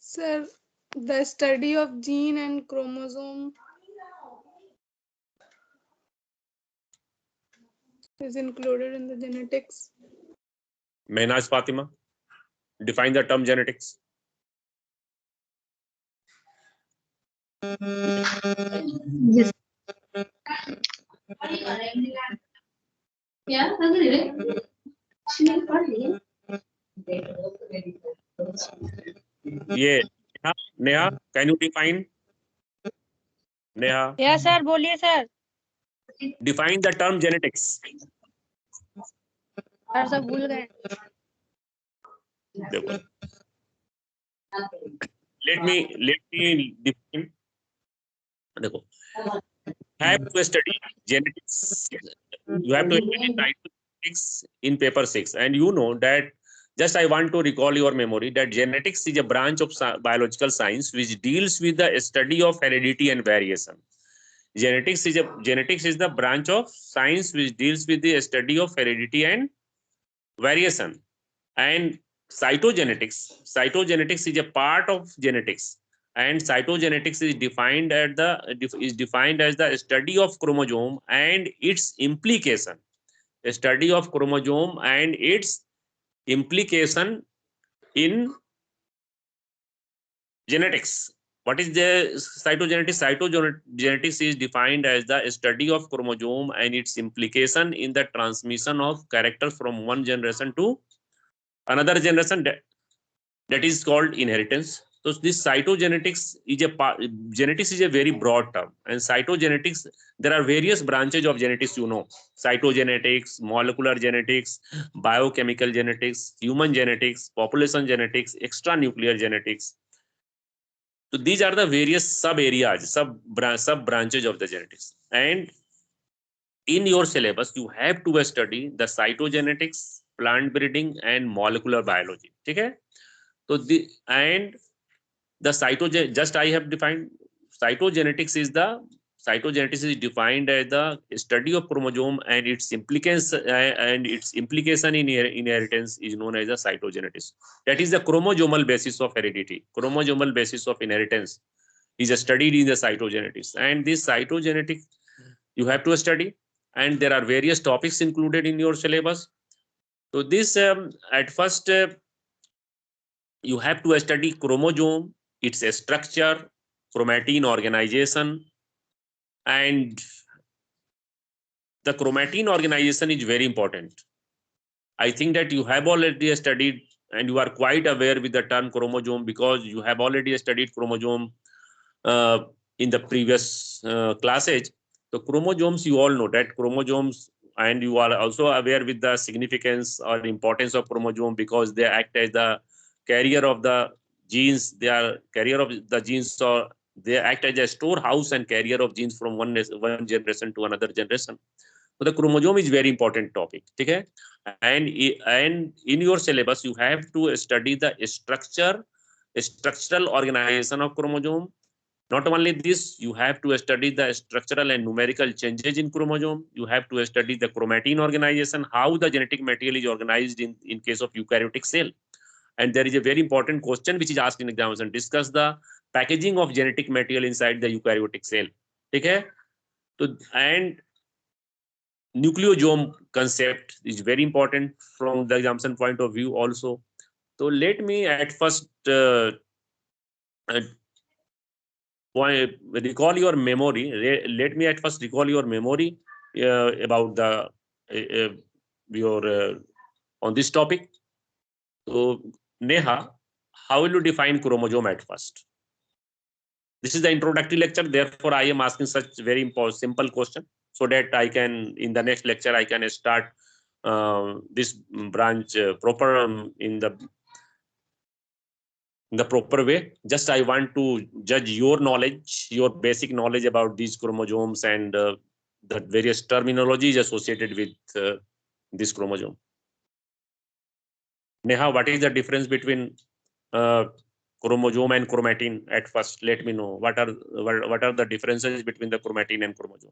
Sir, the study of gene and chromosome is included in the genetics. Mehnaz Fatima, define the term genetics. Yes. Yeah, Neha, can you define? Neha, yes sir, बोलिए sir. define the term genetics. Sir सब भूल गए। देखो, let me define. देखो, have to study genetics. You have to study genetics in paper 6, and you know that. Just I want to recall your memory that genetics is a branch of biological science which deals with the study of heredity and variation. Genetics is the branch of science which deals with the study of heredity and variation. And cytogenetics is a part of genetics, and cytogenetics is defined as the study of chromosome and its implication. A study of chromosome and its implication in genetics. What is the cytogenetics? Cytogenetics is defined as the study of chromosome and its implication in the transmission of characters from one generation to another generation. That is called inheritance. So this cytogenetics is a part. Genetics is a very broad term, and cytogenetics, there are various branches of genetics. Cytogenetics, molecular genetics, biochemical genetics, human genetics, population genetics, extranuclear genetics. So these are the various sub areas, sub branches of the genetics. And in your syllabus, you have to study the cytogenetics, plant breeding, and molecular biology. Okay. So the cytogen, just I have defined cytogenetics is defined as the study of chromosome and its implication in inheritance is known as the cytogenetics. That is the chromosomal basis of heredity. Chromosomal basis of inheritance is studied in the cytogenetics, and this cytogenetic you have to study, and there are various topics included in your syllabus. So this at first you have to study chromosome, its structure, chromatin organization, and the chromatin organization is very important. I think that you have already studied and you are quite aware with the term chromosome because you have already studied chromosome in the previous classes. So chromosomes, you all know that chromosomes, and you are also aware with the significance or importance of chromosome because they act as the carrier of the genes. They are carrier of the genes, or they act as a storehouse and carrier of genes from one generation to another generation. So the chromosome is very important topic. Okay? And in your syllabus, you have to study the structural organization of chromosome. Not only this, you have to study the structural and numerical changes in chromosome. You have to study the chromatin organization, how the genetic material is organized in case of eukaryotic cell. And there is a very important question which is asked in examination. Discuss the packaging of genetic material inside the eukaryotic cell. Okay? So, and nucleosome concept is very important from the examination point of view also. So let me at first recall your memory. Let me at first recall your memory about the your on this topic. So Neha, how will you define chromosome at first? This is the introductory lecture. Therefore, I am asking such very important, simple question so that I can, in the next lecture, I can start this branch proper in the proper way. Just I want to judge your knowledge, your basic knowledge about these chromosomes and the various terminologies associated with this chromosome. Neha, what is the difference between chromosome and chromatin at first? Let me know what are the differences between the chromatin and chromosome.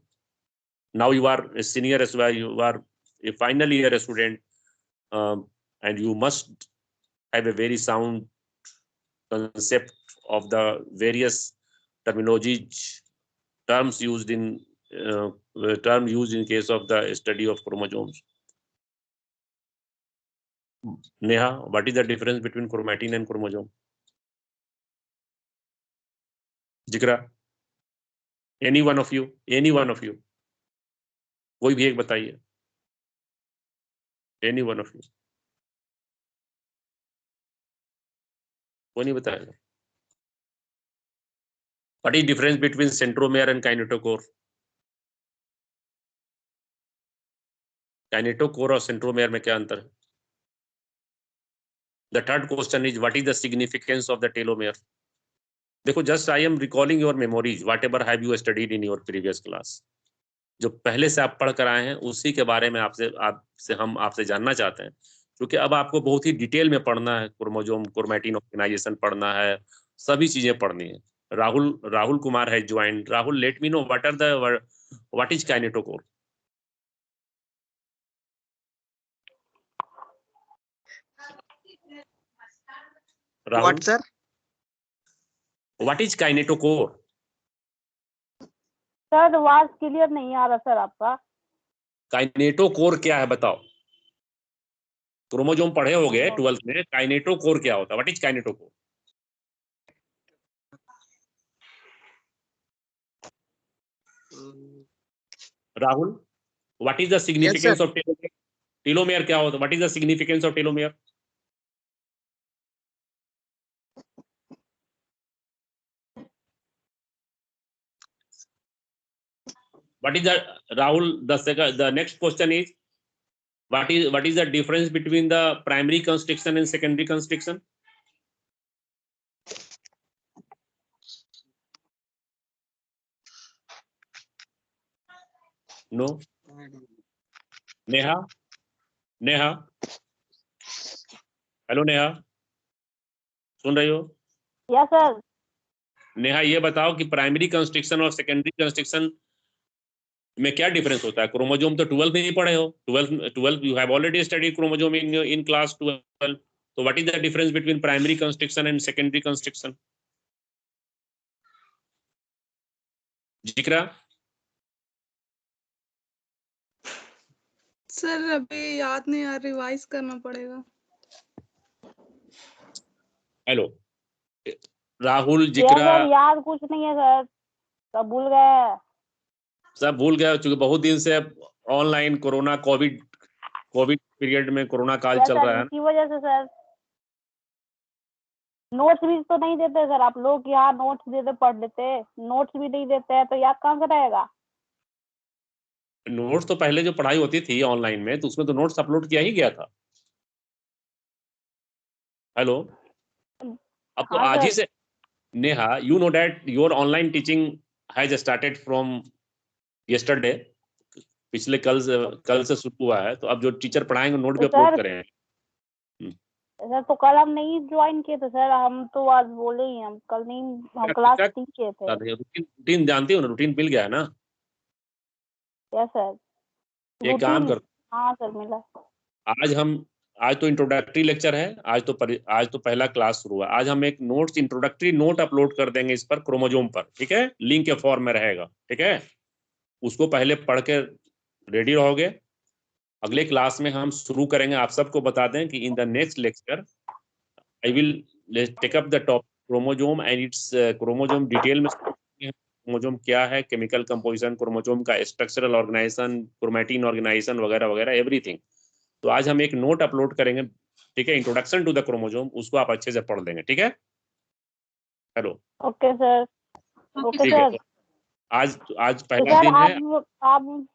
Now you are a senior as well, you are a final year student, and you must have a very sound concept of the various terms used in case of the study of chromosomes. Neha, what is the difference between chromatin and chromosome? जिक्रा, any one of you, कोई भी एक बताइए, any one of you, कोई नहीं बताएगा. What is difference between centromere and kinetochore? Kinetochore और centromere में क्या अंतर है? The third question is what is the significance of the telomere? देखो, just I am recalling your memories, whatever have you studied in your previous class. जो पहले से आप पढ़ कर आए हैं उसी के बारे में हम आपसे जानना चाहते हैं, क्योंकि अब आपको बहुत ही डिटेल में पढ़ना है. क्रोमोसोम, क्रोमैटिन ऑर्गेनाइजेशन पढ़ना है, सभी चीजें पढ़नी है. राहुल कुमार है join. Rahul, let me know what is kinetochore. Rahul, What, sir? What is kinetochore? Sir आवाज क्लियर नहीं आ रहा सर आपका. काइनेटोकोर क्या है बताओ. क्रोमोसोम पढ़े होगे 12th में, काइनेटोकोर क्या होता है? What is kinetochore? Rahul, what is the significance of telomere? Telomere क्या होता है? What is the significance of telomere? What is the Rahul? The next question is what is the difference between the primary constriction and secondary constriction? No. Neha. Hello Neha. सुन रही हो? Yes sir. Neha, ये बताओ कि primary construction और secondary construction में क्या difference होता है? क्रोमोसोम तो 12 में ही पढ़े हो. 12 you have already studied chromosome in class 12. So what is the difference between primary constriction and secondary constriction? जिक्रा. सर अभी याद नहीं आ, रिवाइज करना पड़ेगा. हेलो राहुल, यस जिक्रा. सर, याद कुछ नहीं है सर, सब भूल गए. सब भूल गए क्योंकि बहुत दिन से ऑनलाइन कोरोना कोविड पीरियड में कोरोना काल यस चल सर, रहा है. इसी वजह से सर. नोट्स भी तो नहीं देते सर आप लोग. यहाँ नोट्स देते पढ़ लेते, नोट्स भी नहीं देते हैं तो याद कहाँ से रहेगा. नोट्स तो पहले जो पढ़ाई होती थी ऑनलाइन में तो उसमें तो नोट्स अपलोड किया ही गया था. हेलो, अब तो हाँ आज ही सर. से. Neha, you know that your online teaching has started from yesterday. पिछले कल से शुरू हुआ है. तो अब जो टीचर पढ़ाएंगे नोट भी तो अपलोड सर- करेंगे. सर तो कल हम नहीं ज्वाइन किए थे सर, हम तो आज बोले ही हम कल नहीं, हम क्लास क्या- 3 किए थे. रूटीन जानती हो ना? रूटीन मिल गया है ना? Yes sir. एक काम कर, हाँ सर मिला. आज तो इंट्रोडक्टरी लेक्चर है. आज तो पहला क्लास शुरू हुआ. आज हम एक इंट्रोडक्टरी नोट अपलोड कर देंगे इस पर, क्रोमोसोम पर. ठीक है, लिंक के फॉर्म में रहेगा. ठीक है, उसको पहले पढ़ के रेडी रहोगे. अगले क्लास में हम शुरू करेंगे. आप सबको बता दें कि in the next lecture I will take up the topic chromosome and its chromosome detail में. क्रोमोसोम क्या है, केमिकल कंपोजिशन, क्रोमोसोम का स्ट्रक्चरल ऑर्गेनाइजेशन, क्रोमैटिन ऑर्गेनाइजेशन वगैरह वगैरह एवरीथिंग. तो आज हम एक नोट अपलोड करेंगे. ठीक है, इंट्रोडक्शन टू द क्रोमोसोम, उसको आप अच्छे से पढ़ लेंगे. ठीक है. हेलो. Okay sir. ओके ठीक है. सर. तो आज तो पहला सर दिन है. आप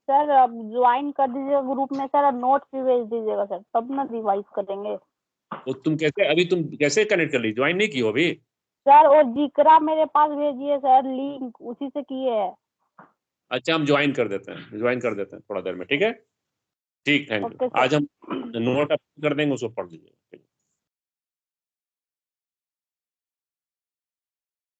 सर अब ज्वाइन कर दीजिएगा ग्रुप में सर, नोट्स भी भेज दीजिएगा सर, तब ना रिवाइज करेंगे. तो तुम कैसे कनेक्ट कर ली? ज्वाइन नहीं की हो अभी? सर और जिक्रा मेरे पास भेजिए सर, लिंक उसी से किए है. अच्छा, हम ज्वाइन कर देते हैं थोड़ा देर में. ठीक है, ठीक. Thank okay you. सर. आज हम नोट अपलोड कर देंगे, उसको पढ़ लीजिए.